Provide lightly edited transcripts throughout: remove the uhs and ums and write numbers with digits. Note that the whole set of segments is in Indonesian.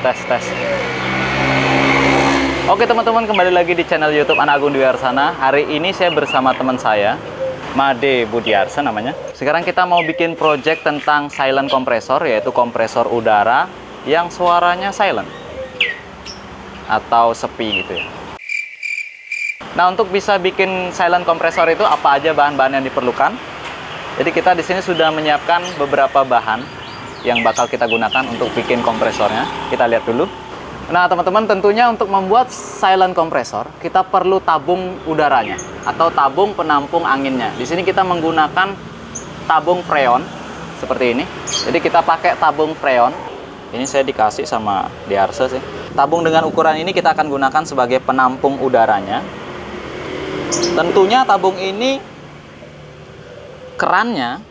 tes. Oke teman-teman, kembali lagi di channel YouTube Anak Agung Dwi Arsana. Hari ini saya bersama teman saya, Made Budiarsa namanya. Sekarang kita mau bikin project tentang silent kompresor, yaitu kompresor udara yang suaranya silent atau sepi gitu ya. Nah, untuk bisa bikin silent kompresor itu apa aja bahan-bahan yang diperlukan? Jadi kita di sini sudah menyiapkan beberapa bahan yang bakal kita gunakan untuk bikin kompresornya. Kita lihat dulu. Nah, teman-teman, tentunya untuk membuat silent kompresor, kita perlu tabung udaranya atau tabung penampung anginnya. Di sini kita menggunakan tabung freon seperti ini. Jadi kita pakai tabung freon. Ini saya dikasih sama Diarsa sih. Tabung dengan ukuran ini kita akan gunakan sebagai penampung udaranya. Tentunya tabung ini kerannya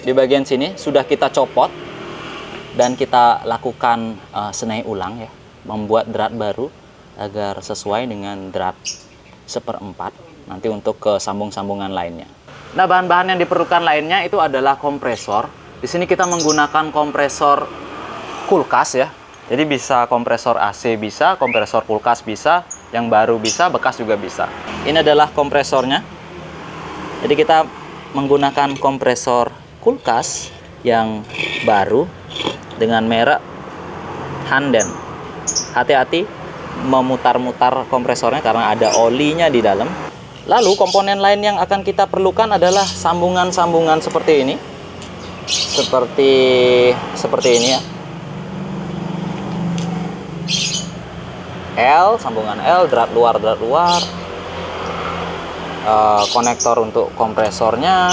di bagian sini sudah kita copot dan kita lakukan senai ulang ya. Membuat drat baru agar sesuai dengan drat 1/4 nanti untuk ke sambung-sambungan lainnya. Nah, bahan-bahan yang diperlukan lainnya itu adalah kompresor. Di sini kita menggunakan kompresor kulkas ya. Jadi bisa kompresor AC bisa, kompresor kulkas bisa, yang baru bisa, bekas juga bisa. Ini adalah kompresornya. Jadi kita menggunakan kompresor kulkas yang baru dengan merek Handen. Hati-hati memutar-mutar kompresornya karena ada olinya di dalam. Lalu komponen lain yang akan kita perlukan adalah sambungan-sambungan seperti ini. Seperti ini ya. Sambungan L, drat luar. Konektor untuk kompresornya.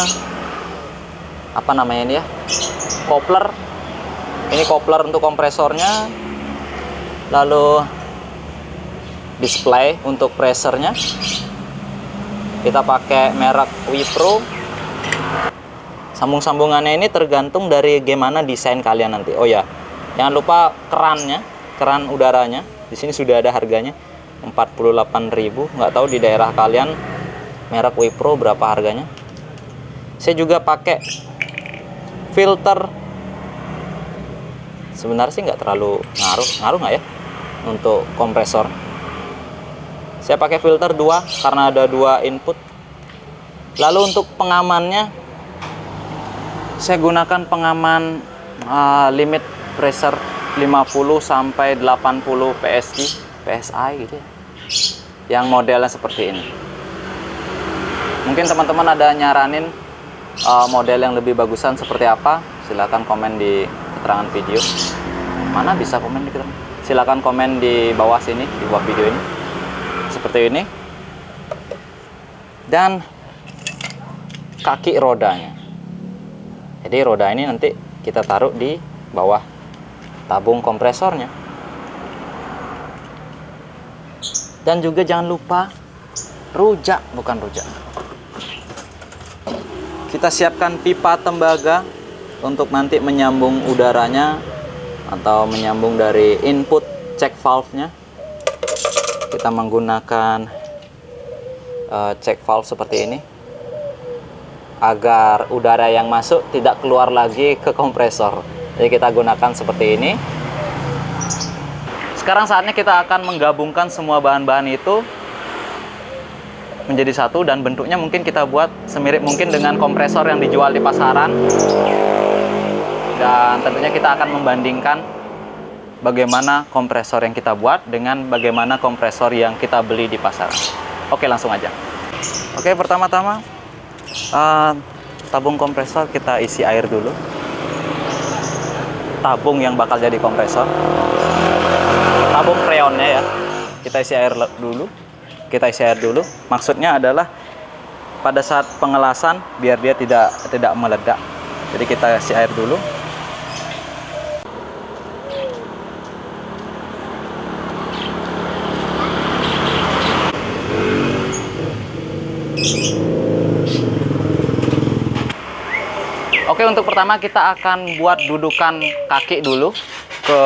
Apa namanya ini ya? Coupler. Ini coupler untuk kompresornya. Lalu display untuk pressernya kita pakai merek Wipro. Sambung-sambungannya ini tergantung dari gimana desain kalian nanti. Oh ya, jangan lupa kerannya, keran udaranya. Di sini sudah ada harganya 48.000. Nggak tahu di daerah kalian merek Wipro berapa harganya. Saya juga pakai filter. Sebenarnya sih nggak terlalu ngaruh nggak ya untuk kompresor. Saya pakai filter 2 karena ada 2 input. Lalu untuk pengamannya saya gunakan pengaman limit pressure 50 sampai 80 PSI gitu ya. Yang modelnya seperti ini. Mungkin teman-teman ada nyaranin model yang lebih bagusan seperti apa? Silahkan komen di keterangan video. Mana bisa komen di keterangan? Silakan komen di bawah sini, di bawah video ini. Seperti ini. Dan kaki rodanya. Jadi roda ini nanti kita taruh di bawah tabung kompresornya. Dan juga jangan lupa rujak, bukan rujak. Kita siapkan pipa tembaga untuk nanti menyambung udaranya atau menyambung dari input check valve-nya. Kita menggunakan check valve seperti ini agar udara yang masuk tidak keluar lagi ke kompresor. Jadi kita gunakan seperti ini. Sekarang saatnya kita akan menggabungkan semua bahan-bahan itu menjadi satu dan bentuknya mungkin kita buat semirip mungkin dengan kompresor yang dijual di pasaran. Dan tentunya kita akan membandingkan bagaimana kompresor yang kita buat dengan bagaimana kompresor yang kita beli di pasaran. Oke, langsung aja. Oke, pertama-tama tabung kompresor kita isi air dulu. Tabung yang bakal jadi kompresor. Tabung freonnya ya. Kita isi air dulu. Maksudnya adalah pada saat pengelasan biar dia tidak meledak. Jadi kita isi air dulu. Oke, untuk pertama kita akan buat dudukan kaki dulu ke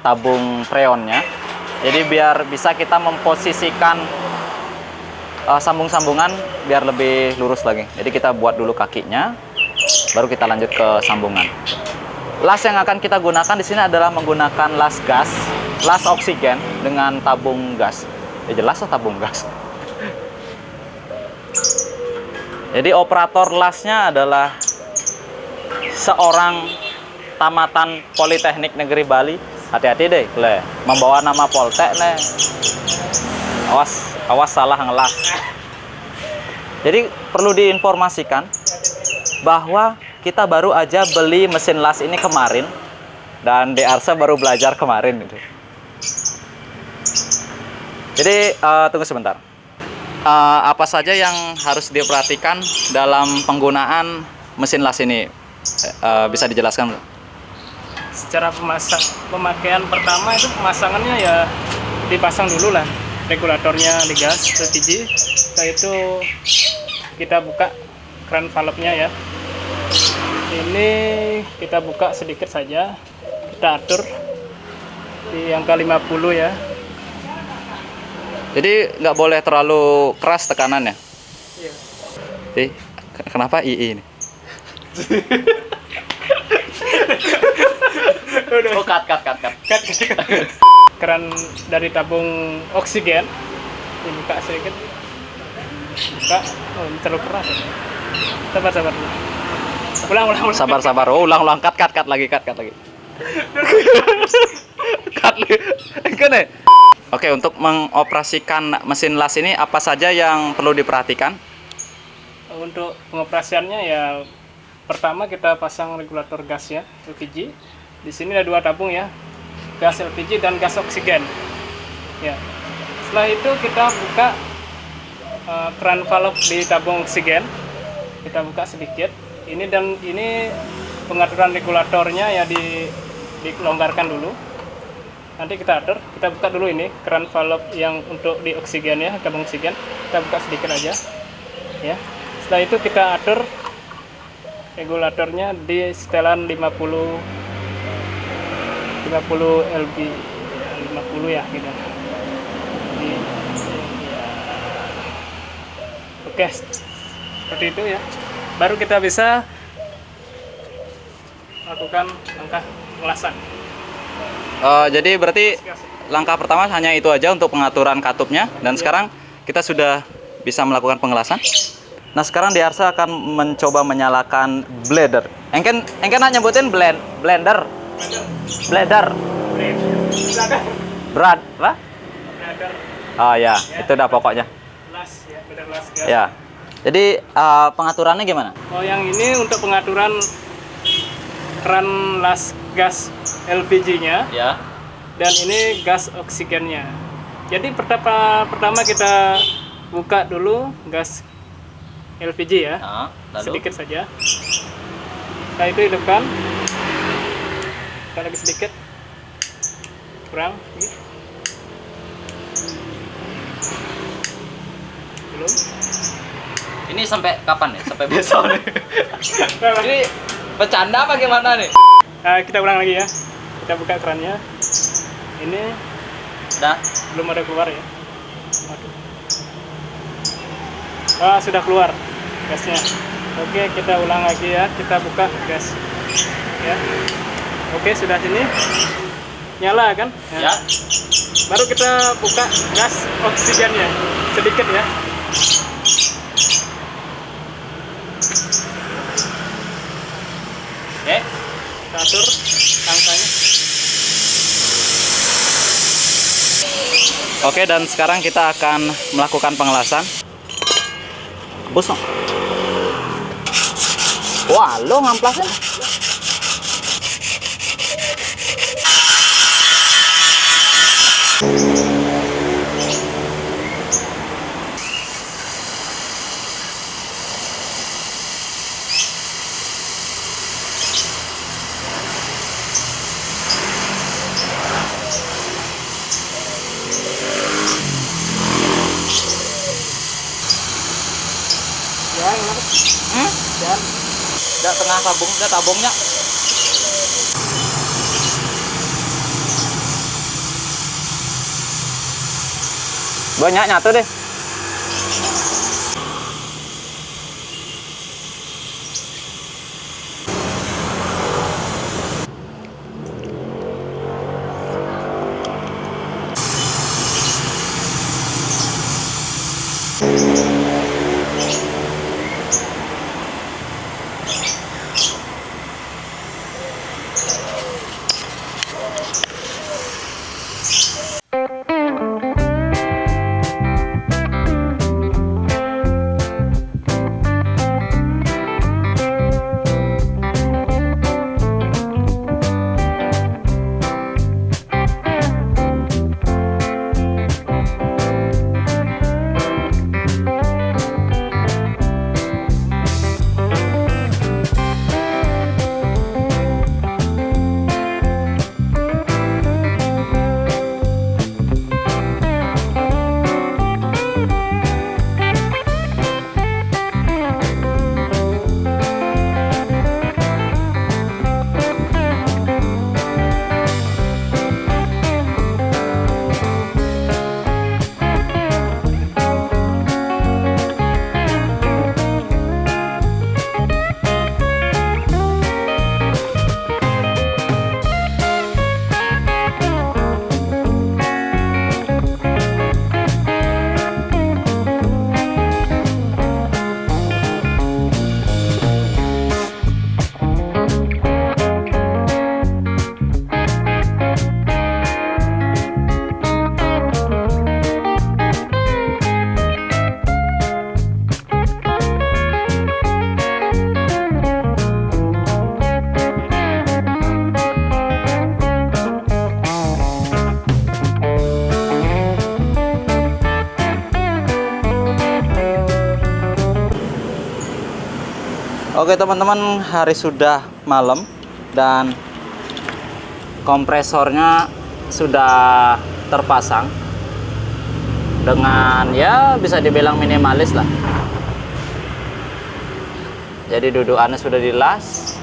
tabung freonnya. Jadi biar bisa kita memposisikan sambung-sambungan biar lebih lurus lagi. Jadi kita buat dulu kakinya, baru kita lanjut ke sambungan. Las yang akan kita gunakan di sini adalah menggunakan las gas las oksigen dengan tabung gas. Ya jelas lah tabung gas. Jadi operator lasnya adalah seorang tamatan Politeknik Negeri Bali. Hati-hati deh, le. Membawa nama Poltek, le. Awas salah ngelas. Jadi perlu diinformasikan bahwa kita baru aja beli mesin las ini kemarin dan Arsa baru belajar kemarin gitu. Jadi tunggu sebentar. Apa saja yang harus diperhatikan dalam penggunaan mesin las ini? Bisa dijelaskan? Secara pemakaian pertama itu pemasangannya ya dipasang dulu lah regulatornya di gas LPG. Setelah itu kita buka keran valve-nya ya. Ini kita buka sedikit saja, kita atur di angka 50 ya. Jadi nggak boleh terlalu keras tekanannya. Iya. Jadi kenapa II ini? Oh, cut. Keran dari tabung oksigen dibuka sedikit. Buka, oh ini terlalu keras ya. Sabar dulu. Ulang. Sabar. Oh, ulang. Cut lagi. Cut lagi. Kan ya? Oke, untuk mengoperasikan mesin las ini apa saja yang perlu diperhatikan? Untuk pengoperasiannya ya pertama kita pasang regulator gas ya LPG. Di sini ada 2 tabung ya, gas LPG dan gas oksigen. Ya. Setelah itu kita buka keran valve di tabung oksigen. Kita buka sedikit. Ini pengaturan regulatornya ya dilonggarkan dulu. Nanti kita atur, kita buka dulu ini keran valve yang untuk di oksigen ya, tabung oksigen. Kita buka sedikit aja. Ya. Setelah itu kita atur regulatornya di setelan 50 lb, 50 ya gitu. Oke, seperti itu ya. Baru kita bisa lakukan langkah pengelasan. Jadi berarti langkah pertama hanya itu aja untuk pengaturan katupnya, dan sekarang kita sudah bisa melakukan pengelasan. Nah, sekarang Arsa akan mencoba menyalakan blader. Engken nyebutin blender. Berat, apa? Oh ya, itu udah pokoknya. Las ya, blader las gas. Ya. Jadi pengaturannya gimana? Oh, yang ini untuk pengaturan keran las gas LPG-nya. Ya. Dan ini gas oksigennya. Jadi pertama kita buka dulu gas LPG ya. Lalu? Sedikit saja. Setelah itu hidupkan. Kita lagi sedikit. Kurang. Belum. Ini sampai kapan ya? Sampai besok nih. Ini bercanda apa gimana nih? Kita ulang lagi ya. Kita buka kerannya. Ini Udah. belum ada keluar ya. Waduh. Sudah keluar gasnya. Oke, kita ulang lagi ya. Kita buka gas. Ya. Oke, sudah sini. Nyala kan? Ya. Baru kita buka gas oksigennya. Sedikit ya. Oke. Kita atur angkanya. Oke, dan sekarang kita akan melakukan pengelasan. Bos. Wah, lo ngamplasnya. Udah tengah tabung, udah tabungnya. Banyak nyatu deh. Oke teman-teman, hari sudah malam dan kompresornya sudah terpasang dengan ya bisa dibilang minimalis lah. Jadi dudukannya sudah dilas,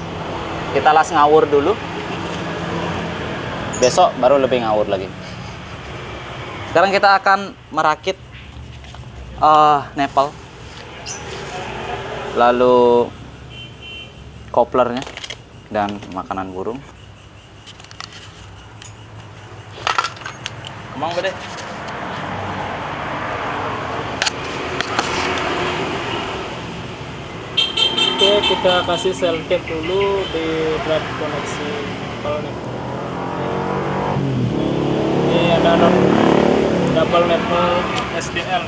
kita las ngawur dulu, besok baru lebih ngawur lagi. Sekarang kita akan merakit nepel, lalu koplernya dan makanan burung. Emang bede. Oke, kita kasih selotip dulu di drat koneksi nepel. Ini ada double nepel SDL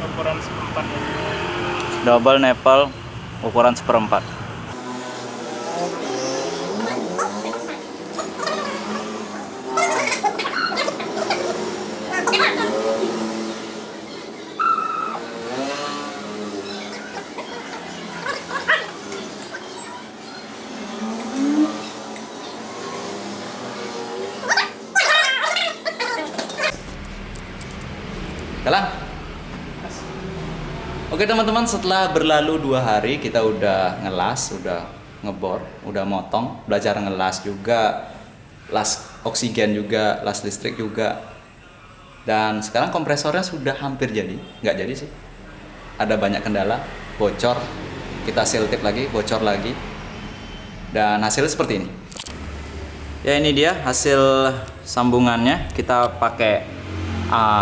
ukuran 1/4 ya. Double nepel ukuran 1/4. Jalan. Oke teman-teman, setelah berlalu 2 hari kita udah ngelas, udah ngebor, udah motong, belajar ngelas juga, las oksigen juga, las listrik juga. Dan sekarang kompresornya sudah hampir jadi, nggak jadi sih. Ada banyak kendala, bocor, kita seal tip lagi, bocor lagi. Dan hasilnya seperti ini. Ya ini dia hasil sambungannya. Kita pakai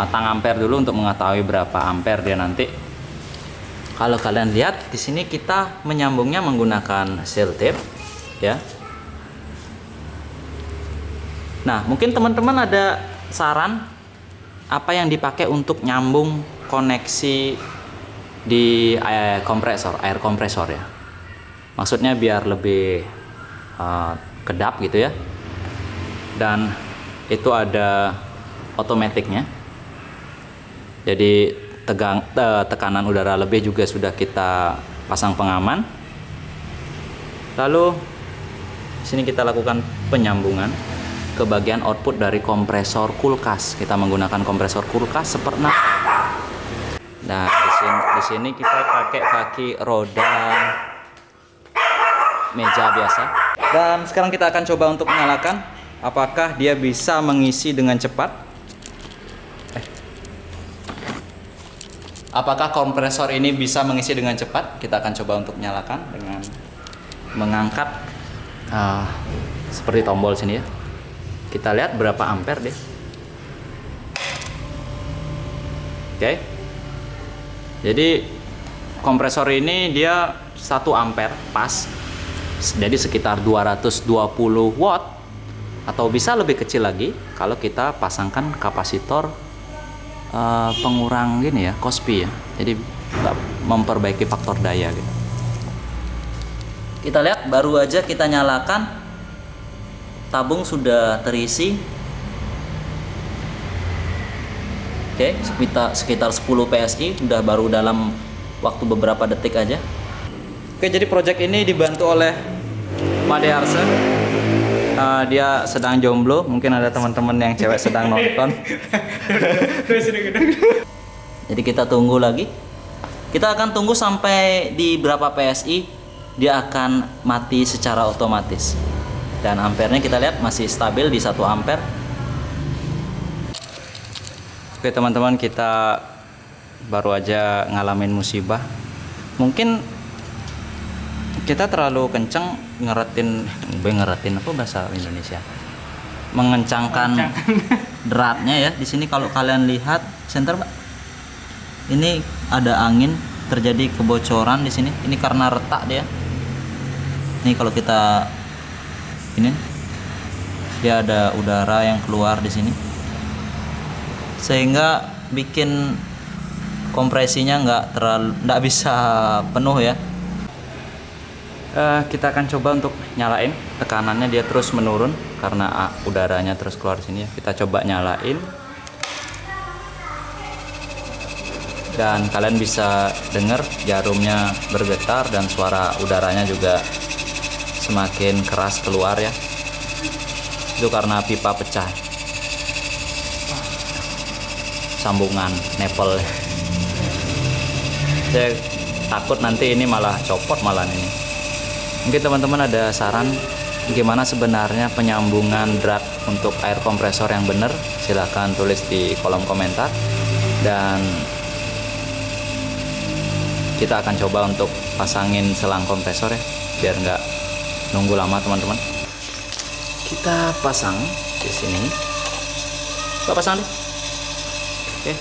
tang ampere dulu untuk mengetahui berapa ampere dia nanti. Kalau kalian lihat di sini kita menyambungnya menggunakan seal tape ya. Nah, mungkin teman-teman ada saran apa yang dipakai untuk nyambung koneksi di air kompresor ya. Maksudnya biar lebih kedap gitu ya. Dan itu ada otomatiknya. Jadi tekanan udara lebih juga sudah kita pasang pengaman. Lalu sini kita lakukan penyambungan ke bagian output dari kompresor kulkas. Kita menggunakan kompresor kulkas 1/6. Nah, di sini kita pakai kaki roda meja biasa. Dan sekarang kita akan coba untuk menyalakan apakah dia bisa mengisi dengan cepat. Apakah kompresor ini bisa mengisi dengan cepat? Kita akan coba untuk nyalakan dengan mengangkat seperti tombol sini ya. Kita lihat berapa ampere deh. Oke. Jadi kompresor ini dia 1 ampere pas. Jadi sekitar 220 watt atau bisa lebih kecil lagi kalau kita pasangkan kapasitor pengurang gini ya, Kospi ya. Jadi memperbaiki faktor daya gitu. Kita lihat baru aja kita nyalakan, tabung sudah terisi. Oke, sekitar 10 PSI udah baru dalam waktu beberapa detik aja. Oke, jadi project ini dibantu oleh Made Arse. Dia sedang jomblo, mungkin ada teman-teman yang cewek sedang nonton. Jadi kita tunggu lagi. Kita akan tunggu sampai di berapa PSI dia akan mati secara otomatis. Dan ampernya kita lihat masih stabil di 1 ampere. Oke teman-teman, kita baru aja ngalamin musibah. Mungkin kita terlalu kenceng ngeretin apa bahasa Indonesia, mengencangkan dratnya ya. Di sini kalau kalian lihat center Mbak, ini ada angin, terjadi kebocoran di sini. Ini karena retak dia. Ini kalau kita ini dia ada udara yang keluar di sini, sehingga bikin kompresinya nggak bisa penuh ya. Kita akan coba untuk nyalain, tekanannya dia terus menurun karena udaranya terus keluar sini ya. Kita coba nyalain. dan kalian bisa dengar jarumnya bergetar dan suara udaranya juga semakin keras keluar ya. Itu karena pipa pecah, sambungan nepel. Saya takut nanti ini malah copot malah ini. Mungkin teman-teman ada saran gimana sebenarnya penyambungan drat untuk air kompresor yang benar, silahkan tulis di kolom komentar, dan kita akan coba untuk pasangin selang kompresor ya, biar nggak nunggu lama teman-teman. Kita pasang di sini. Kita pasang deh. Oke.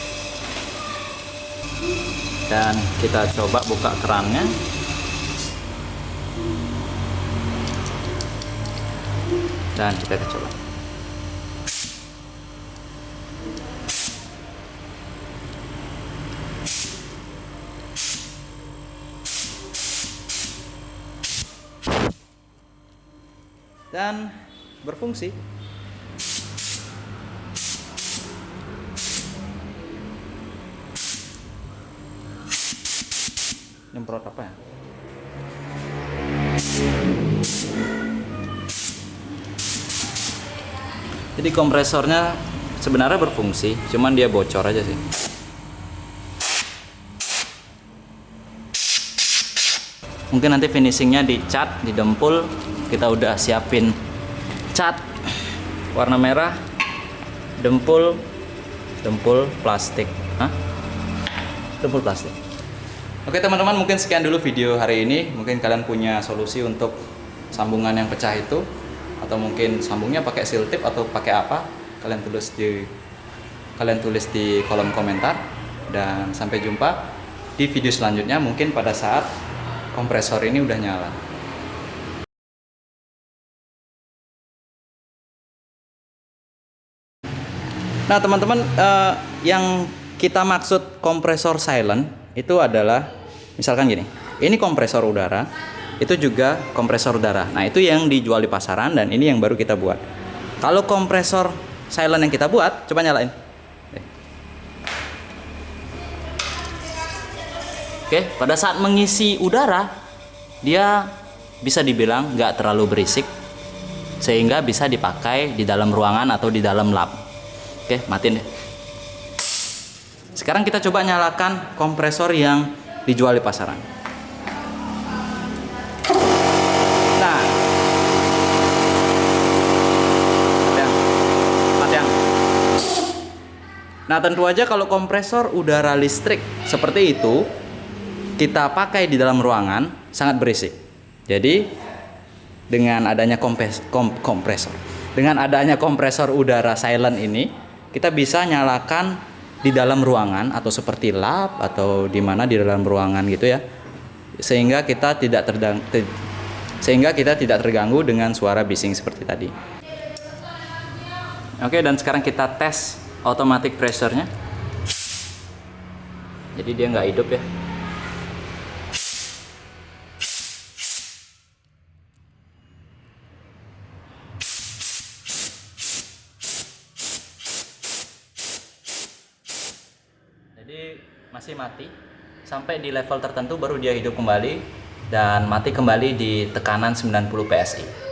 Dan kita coba buka kerannya. Dan kita akan coba. Dan berfungsi. Nyemprot apa ya? Jadi kompresornya sebenarnya berfungsi, cuman dia bocor aja sih. Mungkin nanti finishingnya di cat, di dempul. Kita udah siapin cat warna merah, dempul plastik. Dempul plastik. Oke teman-teman, mungkin sekian dulu video hari ini. Mungkin kalian punya solusi untuk sambungan yang pecah itu, atau mungkin sambungnya pakai seal tip atau pakai apa, kalian tulis di kolom komentar. Dan sampai jumpa di video selanjutnya, mungkin pada saat kompresor ini udah nyala. Nah teman-teman, yang kita maksud kompresor silent itu adalah misalkan gini, ini kompresor udara, itu juga kompresor udara. Nah itu yang dijual di pasaran, dan ini yang baru kita buat. Kalau kompresor silent yang kita buat, coba nyalain. Oke, pada saat mengisi udara, dia bisa dibilang nggak terlalu berisik, sehingga bisa dipakai di dalam ruangan atau di dalam lab. Oke, matiin deh. Sekarang kita coba nyalakan kompresor yang dijual di pasaran. Nah, matian. Nah, tentu aja kalau kompresor udara listrik seperti itu kita pakai di dalam ruangan sangat berisik. Jadi dengan adanya kompresor udara silent ini, kita bisa nyalakan di dalam ruangan atau seperti lab atau di mana di dalam ruangan gitu ya, sehingga kita tidak terganggu dengan suara bising seperti tadi. Oke, dan sekarang kita tes automatic pressure-nya. Jadi dia nggak hidup ya. Jadi masih mati sampai di level tertentu baru dia hidup kembali dan mati kembali di tekanan 90 PSI.